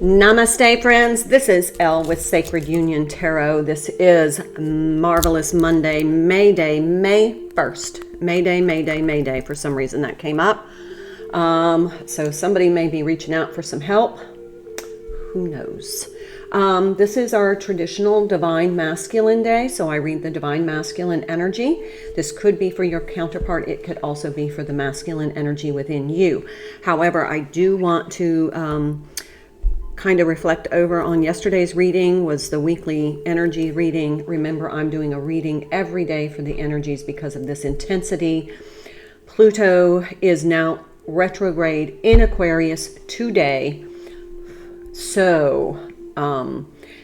Namaste, friends. This is Elle with Sacred Union Tarot. This is Marvelous Monday, May Day, May 1st. May Day, May Day, May Day. For some reason that came up. So somebody may be reaching out for some help. Who knows? This is our traditional Divine Masculine Day. So I read the Divine Masculine energy. This could be for your counterpart. It could also be for the masculine energy within you. However, I do want to kind of reflect over on yesterday's reading was the weekly energy reading. Remember, I'm doing a reading every day for the energies because of this intensity. Pluto is now retrograde in Aquarius today. So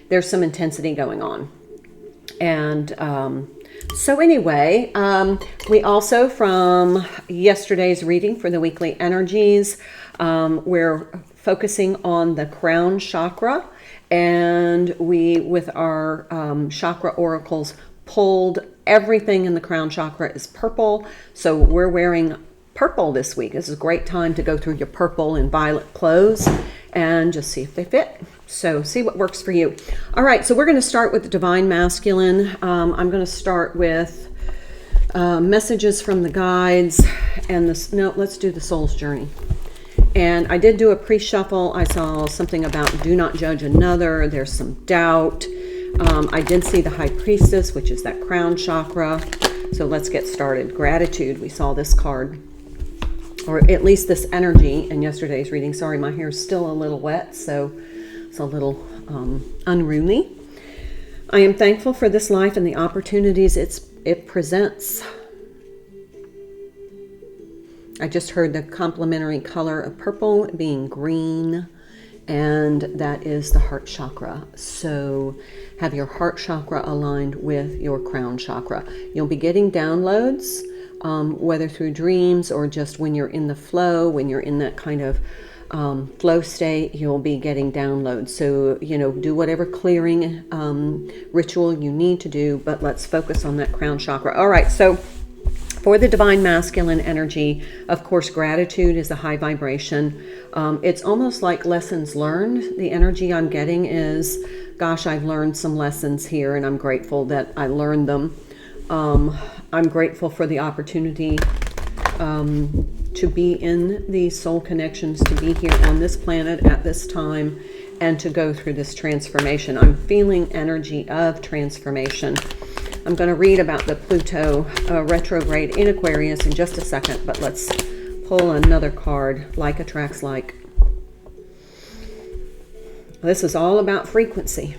there's some intensity going on. And so anyway, we also, from yesterday's reading for the weekly energies, we're focusing on the crown chakra, and we, with our chakra oracles, pulled everything in the crown chakra is purple. So we're wearing purple this week. This is a great time to go through your purple and violet clothes and just see if they fit. So see what works for you. All right, so we're going to start with the Divine Masculine. I'm going to start with messages from the guides and this. No, let's do the Soul's Journey. And I did do a pre-shuffle. I saw something about do not judge another. There's some doubt. I did see the High Priestess, which is that crown chakra. So let's get started. Gratitude. We saw this card, or at least this energy in yesterday's reading. Sorry, my hair is still a little wet, so it's a little unruly. I am thankful for this life and the opportunities it presents. I just heard the complementary color of purple being green, and that is the heart chakra. So have your heart chakra aligned with your crown chakra. You'll be getting downloads, whether through dreams or just when you're in the flow, when you're in that kind of flow state, you'll be getting downloads. So, do whatever clearing ritual you need to do, but let's focus on that crown chakra. All right, so for the Divine Masculine energy, of course, gratitude is a high vibration. It's almost like lessons learned. The energy I'm getting is, gosh, I've learned some lessons here, and I'm grateful that I learned them. I'm grateful for the opportunity to be in these soul connections, to be here on this planet at this time, and to go through this transformation. I'm feeling energy of transformation. I'm going to read about the Pluto retrograde in Aquarius in just a second, but let's pull another card. Like attracts like. This is all about frequency.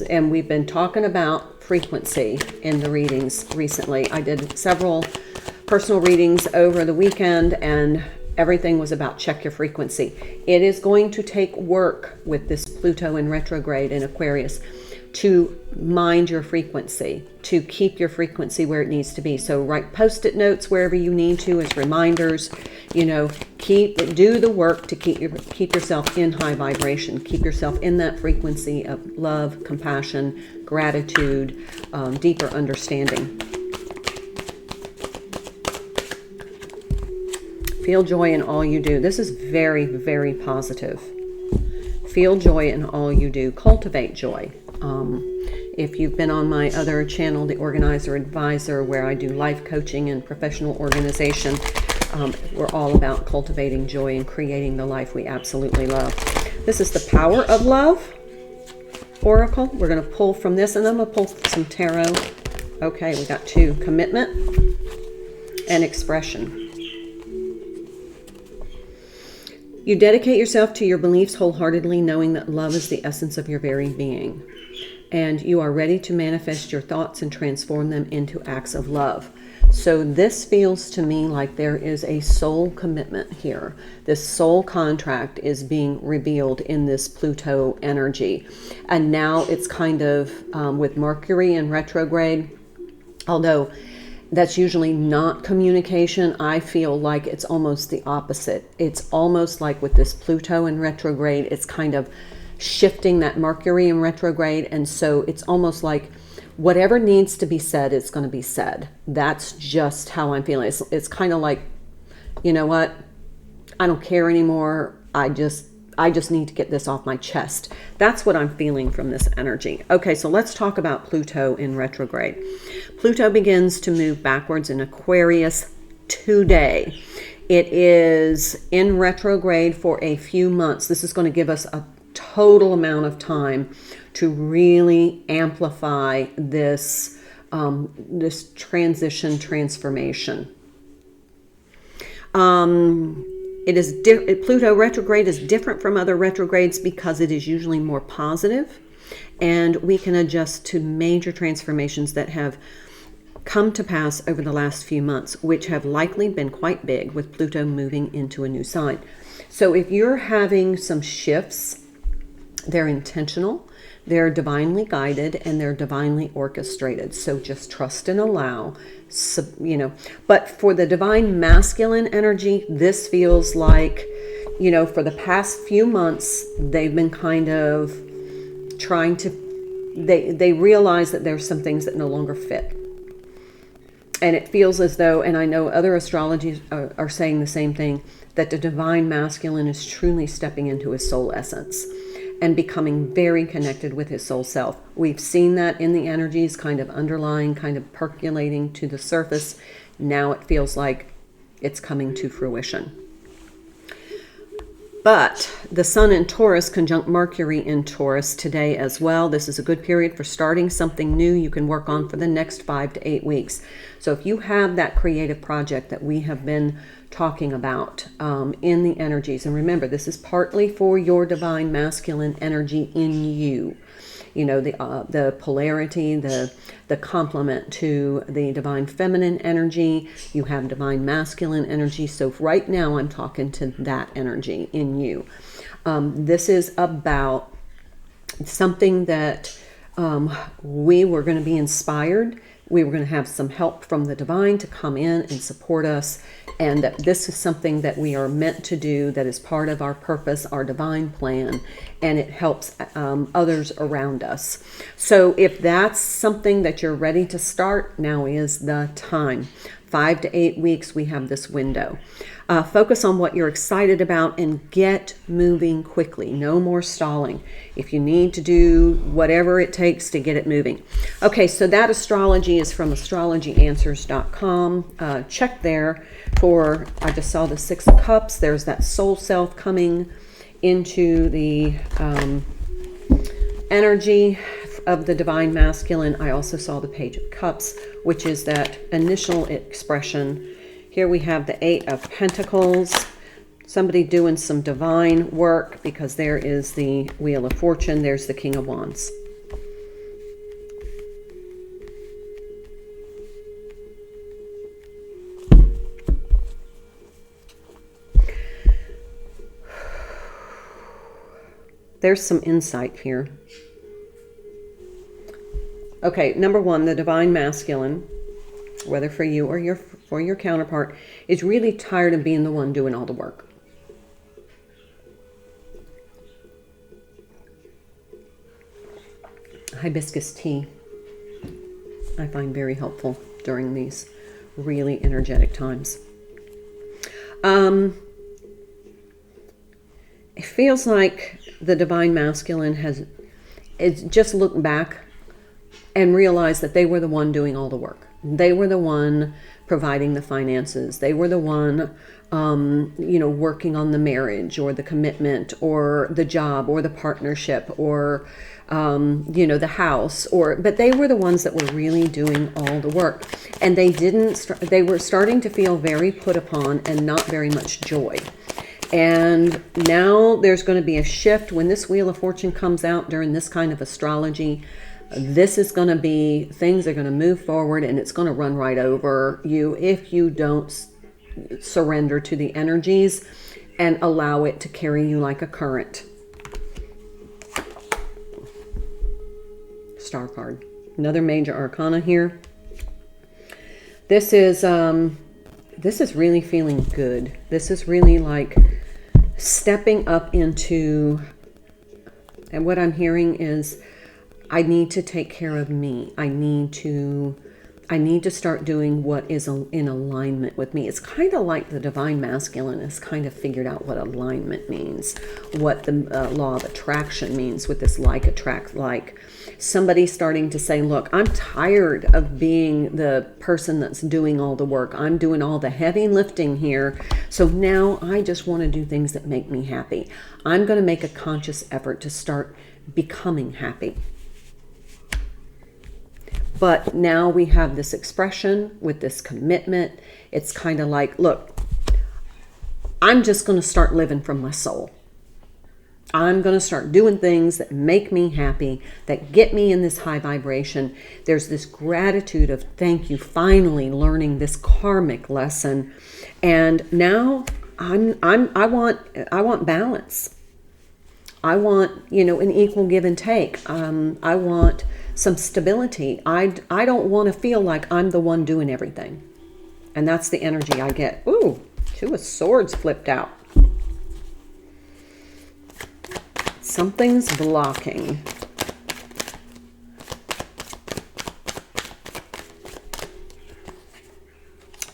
And we've been talking about frequency in the readings recently. I did several personal readings over the weekend, and everything was about check your frequency. It is going to take work with this Pluto in retrograde in Aquarius to mind your frequency, to keep your frequency where it needs to be. So write post-it notes wherever you need to as reminders. Do the work to keep yourself in high vibration. Keep yourself in that frequency of love, compassion, gratitude, deeper understanding. Feel joy in all you do. This is very, very positive. Feel joy in all you do. Cultivate joy. If you've been on my other channel, The Organizer Advisor, where I do life coaching and professional organization, we're all about cultivating joy and creating the life we absolutely love. This is the Power of Love Oracle. We're going to pull from this, and then I'm going to pull some tarot. Okay, we got two: commitment and expression. You dedicate yourself to your beliefs wholeheartedly, knowing that love is the essence of your very being. And you are ready to manifest your thoughts and transform them into acts of love. So this feels to me like there is a soul commitment here. This soul contract is being revealed in this Pluto energy. And now it's kind of with Mercury in retrograde, although that's usually not communication, I feel like it's almost the opposite. It's almost like with this Pluto in retrograde, it's kind of shifting that Mercury in retrograde, and so it's almost like whatever needs to be said is going to be said. That's just how I'm feeling. It's kind of like, you know what, I don't care anymore. I just need to get this off my chest. That's what I'm feeling from this energy. Okay, so let's talk about Pluto in retrograde. Pluto begins to move backwards in Aquarius today. It is in retrograde for a few months. This is going to give us a total amount of time to really amplify this this transformation. Pluto retrograde is different from other retrogrades because it is usually more positive, and we can adjust to major transformations that have come to pass over the last few months, which have likely been quite big with Pluto moving into a new sign. So if you're having some shifts, they're intentional, they're divinely guided, and they're divinely orchestrated. So just trust and allow, But for the divine masculine energy, this feels like, for the past few months, they've been kind of trying to, they realize that there's some things that no longer fit. And it feels as though, and I know other astrologies are saying the same thing, that the divine masculine is truly stepping into his soul essence and becoming very connected with his soul self. We've seen that in the energies kind of underlying, kind of percolating to the surface. Now it feels like it's coming to fruition. But the Sun in Taurus conjunct Mercury in Taurus today as well. This is a good period for starting something new you can work on for the next 5 to 8 weeks. So if you have that creative project that we have been talking about in the energies, and remember, this is partly for your divine masculine energy in you. The polarity, the complement to the divine feminine energy. You have divine masculine energy. So right now I'm talking to that energy in you. This is about something that we were going to be inspired. We were going to have some help from the divine to come in and support us. And that this is something that we are meant to do, that is part of our purpose, our divine plan, and it helps others around us. So if that's something that you're ready to start, now is the time. 5 to 8 weeks, we have this window. Focus on what you're excited about and get moving quickly. No more stalling. If you need to do whatever it takes to get it moving. Okay, so that astrology is from astrologyanswers.com. Check there for, I just saw the 6 of Cups. There's that soul self coming into the energy of the divine masculine. I also saw the Page of Cups, which is that initial expression. Here we have the 8 of Pentacles, somebody doing some divine work, because there is the Wheel of Fortune, there's the King of Wands. There's some insight here. Okay, number 1, the divine masculine, whether for you or for your counterpart, is really tired of being the one doing all the work. Hibiscus tea, I find very helpful during these really energetic times. It feels like the divine masculine has just looked back and realized that they were the one doing all the work. They were the one providing the finances. They were the one, working on the marriage or the commitment or the job or the partnership or, the house. But they were the ones that were really doing all the work. And they were starting to feel very put upon and not very much joy. And now there's going to be a shift when this Wheel of Fortune comes out during this kind of astrology. This is going to be, things are going to move forward, and it's going to run right over you if you don't surrender to the energies and allow it to carry you like a current. Star card. Another major arcana here. This is really feeling good. This is really like stepping up into, and what I'm hearing is, I need to take care of me. I need to I need to start doing what is in alignment with me. It's kind of like the Divine Masculine has kind of figured out what alignment means, what the law of attraction means with this like attract like. Somebody starting to say, look, I'm tired of being the person that's doing all the work. I'm doing all the heavy lifting here. So now I just want to do things that make me happy. I'm going to make a conscious effort to start becoming happy. But now we have this expression with this commitment. It's kind of like, look, I'm just going to start living from my soul. I'm going to start doing things that make me happy, that get me in this high vibration. There's this gratitude of thank you, finally learning this karmic lesson. And now I want balance. I want, an equal give and take. I want some stability. I don't want to feel like I'm the one doing everything. And that's the energy I get. Ooh, 2 of Swords flipped out. Something's blocking.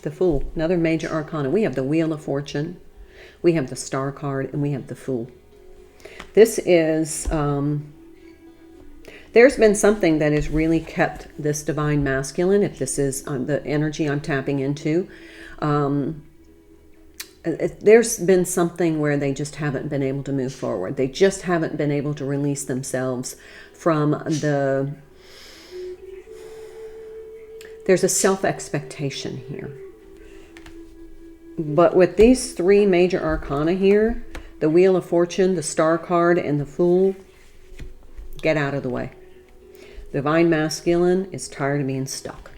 The Fool, another major arcana. We have the Wheel of Fortune, we have the Star card, and we have the Fool. This is, there's been something that has really kept this Divine Masculine, if this is the energy I'm tapping into. There's been something where they just haven't been able to move forward. They just haven't been able to release themselves from there's a self-expectation here. But with these 3 major arcana here, the Wheel of Fortune, the Star card, and the Fool, get out of the way. Divine Masculine is tired of being stuck.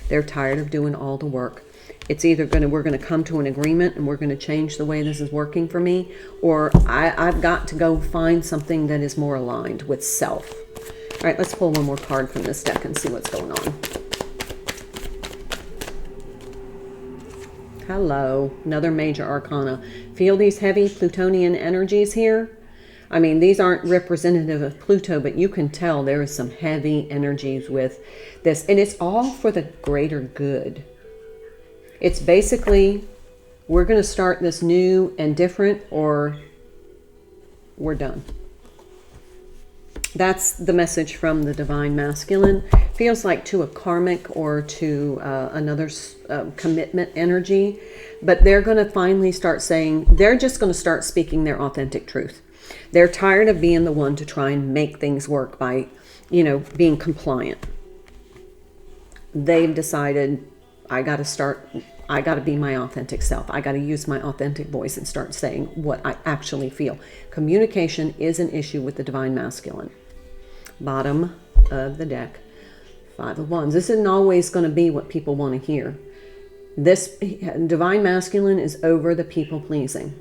They're tired of doing all the work. It's either we're going to come to an agreement and we're going to change the way this is working for me, or I've got to go find something that is more aligned with self. All right, let's pull one more card from this deck and see what's going on. Hello, another major arcana. Feel these heavy Plutonian energies here? I mean, these aren't representative of Pluto, but you can tell there is some heavy energies with this, and it's all for the greater good. It's basically, we're going to start this new and different, or we're done. That's the message from the Divine Masculine. Feels like to a karmic or to another commitment energy. But they're going to finally start saying, they're just going to start speaking their authentic truth. They're tired of being the one to try and make things work by, being compliant. They've decided, I got to be my authentic self. I got to use my authentic voice and start saying what I actually feel. Communication is an issue with the Divine Masculine. Bottom of the deck, 5 of Wands. This isn't always going to be what people want to hear. This Divine Masculine is over the people pleasing.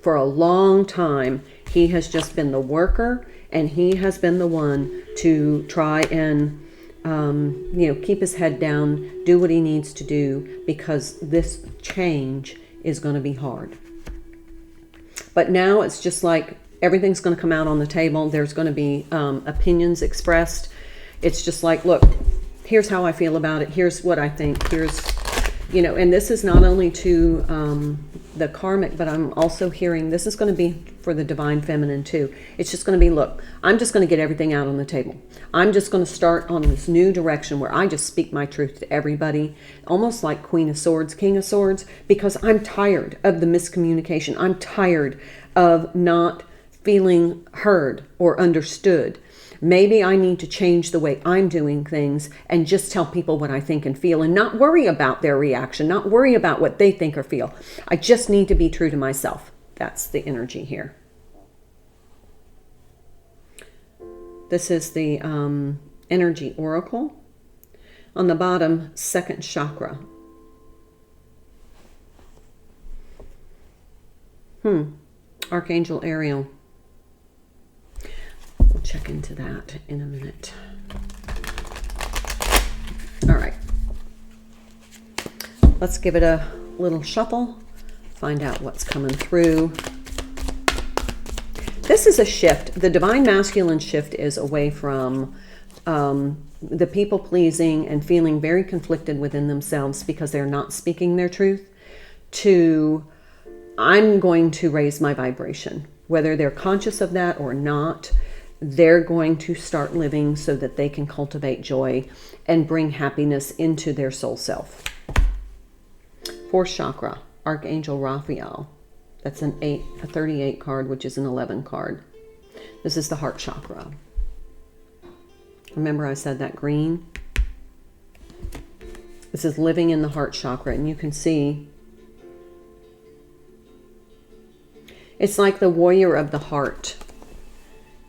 For a long time, he has just been the worker, and he has been the one to try and keep his head down, do what he needs to do, because this change is going to be hard. But now it's just like everything's going to come out on the table. There's going to be opinions expressed. It's just like, look, here's how I feel about it. Here's what I think. Here's, and this is not only to the karmic, but I'm also hearing this is going to be for the Divine Feminine too. It's just going to be, look, I'm just going to get everything out on the table. I'm just going to start on this new direction where I just speak my truth to everybody, almost like Queen of Swords, King of Swords, because I'm tired of the miscommunication. I'm tired of not feeling heard or understood. Maybe I need to change the way I'm doing things and just tell people what I think and feel and not worry about their reaction, not worry about what they think or feel. I just need to be true to myself. That's the energy here. This is the energy oracle. On the bottom, 2nd chakra. Archangel Ariel. We'll check into that in a minute. All right. Let's give it a little shuffle. Find out what's coming through. This is a shift. The Divine Masculine shift is away from the people pleasing and feeling very conflicted within themselves because they're not speaking their truth, to I'm going to raise my vibration. Whether they're conscious of that or not, they're going to start living so that they can cultivate joy and bring happiness into their soul self. Fourth chakra, Archangel Raphael. That's a 38 card, which is an 11 card. This is the heart chakra. Remember I said that green? This is living in the heart chakra, and you can see it's like the warrior of the heart.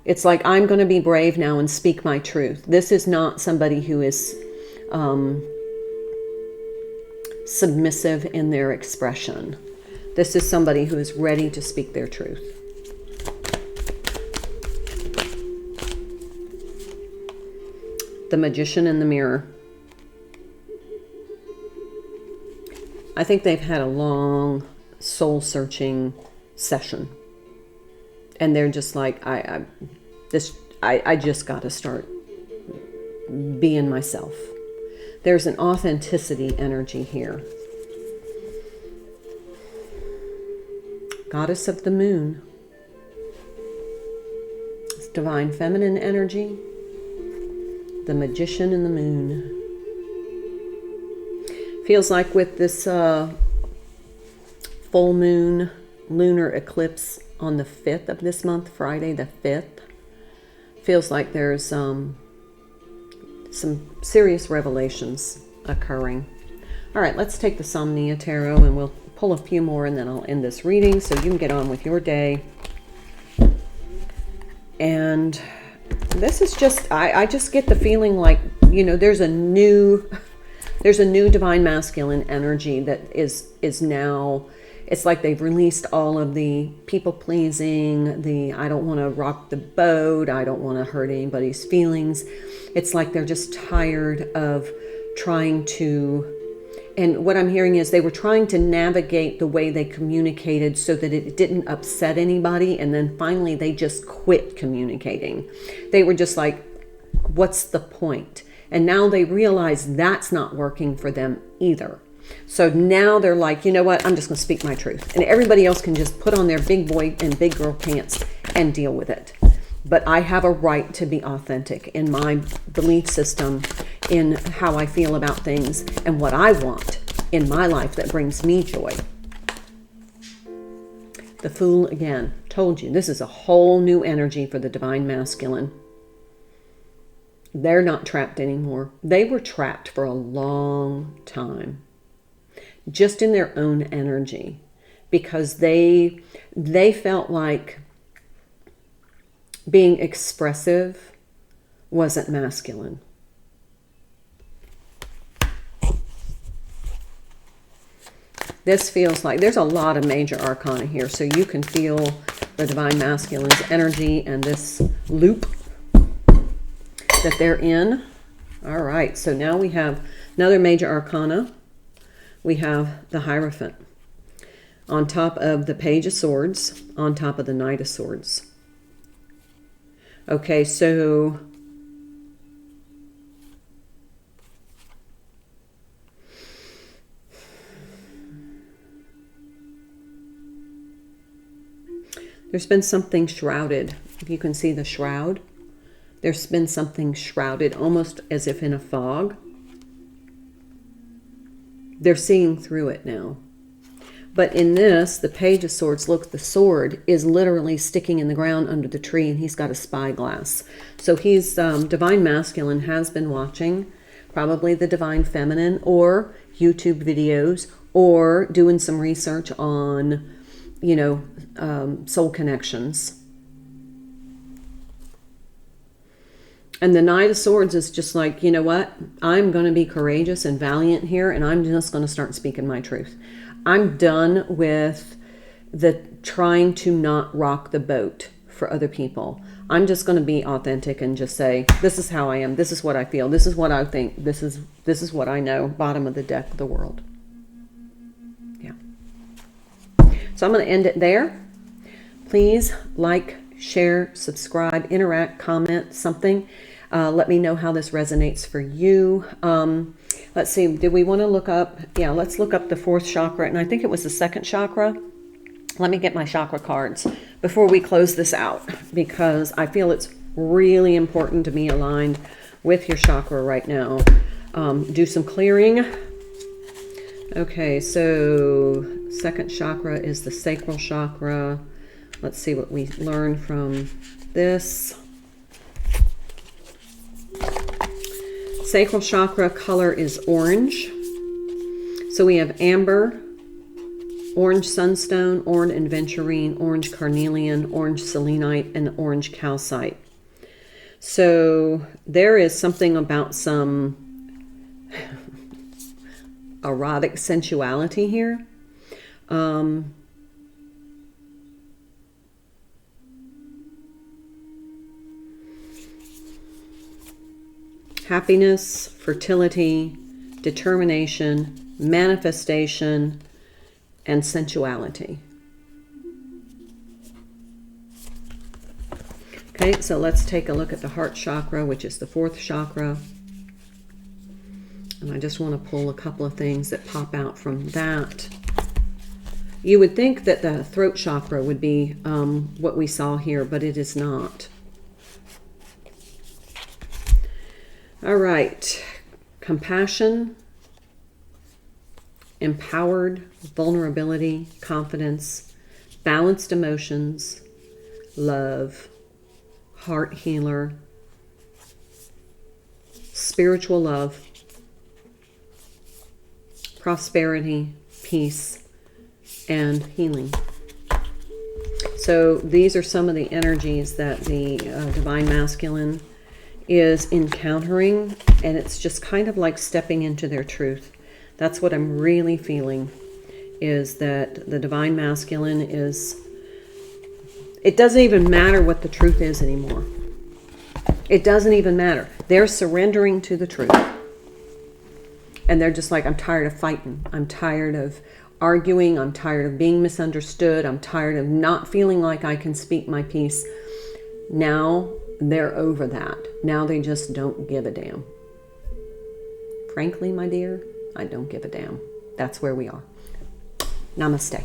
It's like, I'm going to be brave now and speak my truth. This is not somebody who is submissive in their expression. This is somebody who is ready to speak their truth. The Magician in the Mirror. I think they've had a long soul-searching session. And they're just like, I just got to start being myself. There's an authenticity energy here. Goddess of the Moon. It's divine feminine energy. The Magician in the Moon. Feels like with this full moon lunar eclipse on the 5th of this month, Friday the 5th, feels like there's some serious revelations occurring. All right, let's take the Somnia Tarot and we'll pull a few more and then I'll end this reading so you can get on with your day. And this is just, I just get the feeling like, you know, there's a new divine masculine energy that is now, it's like they've released all of the people pleasing, the I don't want to rock the boat, I don't want to hurt anybody's feelings. It's like they're just tired of trying to, and what I'm hearing is they were trying to navigate the way they communicated so that it didn't upset anybody, and then finally they just quit communicating. They were just like, what's the point? And now they realize that's not working for them either. So now they're like, you know what, I'm just going to speak my truth. And everybody else can just put on their big boy and big girl pants and deal with it. But I have a right to be authentic in my belief system, in how I feel about things, and what I want in my life that brings me joy. The Fool again. Told you, this is a whole new energy for the divine masculine. They're not trapped anymore. They were trapped for a long time, just in their own energy, because they felt like being expressive wasn't masculine. This feels like there's a lot of major arcana here, so you can feel the divine masculine's energy and this loop that they're in. All right, so now we have another major arcana. We have the Hierophant on top of the Page of Swords, on top of the Knight of Swords. Okay, so there's been something shrouded. If you can see the shroud, there's been something shrouded, almost as if in a fog. They're seeing through it now. But in this, the Page of Swords, look, the sword is literally sticking in the ground under the tree, and he's got a spyglass. So he's, divine masculine has been watching probably the divine feminine or YouTube videos, or doing some research on, you know, soul connections. And the Knight of Swords is just like, you know what? I'm going to be courageous and valiant here, and I'm just going to start speaking my truth. I'm done with the trying to not rock the boat for other people. I'm just going to be authentic and just say, this is how I am. This is what I feel. This is what I think. This is what I know. Bottom of the deck of the world. Yeah. So I'm going to end it there. Please like, share, subscribe, interact, comment, something. Let me know how this resonates for you. Let's see, did we want to look up? Yeah, let's look up the fourth chakra, and I think it was the second chakra. Let me get my chakra cards before we close this out, because I feel it's really important to be aligned with your chakra right now. Do some clearing. Okay, so second chakra is the sacral chakra. Let's see what we learn from this. Sacral chakra color is orange. So we have amber, orange sunstone, orange aventurine, orange carnelian, orange selenite, and orange calcite. So there is something about some erotic sensuality here. Happiness, fertility, determination, manifestation, and sensuality. Okay, so let's take a look at the heart chakra, which is the fourth chakra. And I just want to pull a couple of things that pop out from that. You would think that the throat chakra would be what we saw here, but it is not. All right, compassion, empowered, vulnerability, confidence, balanced emotions, love, heart healer, spiritual love, prosperity, peace, and healing. So these are some of the energies that the Divine Masculine is encountering, and it's just kind of like stepping into their truth. That's what I'm really feeling, is that the Divine Masculine is, it doesn't even matter what the truth is anymore. It doesn't even matter. They're surrendering to the truth. And they're just like, I'm tired of fighting. I'm tired of arguing. I'm tired of being misunderstood. I'm tired of not feeling like I can speak my piece. Now they're over that. Now they just don't give a damn. Frankly, my dear, I don't give a damn. That's where we are. Namaste.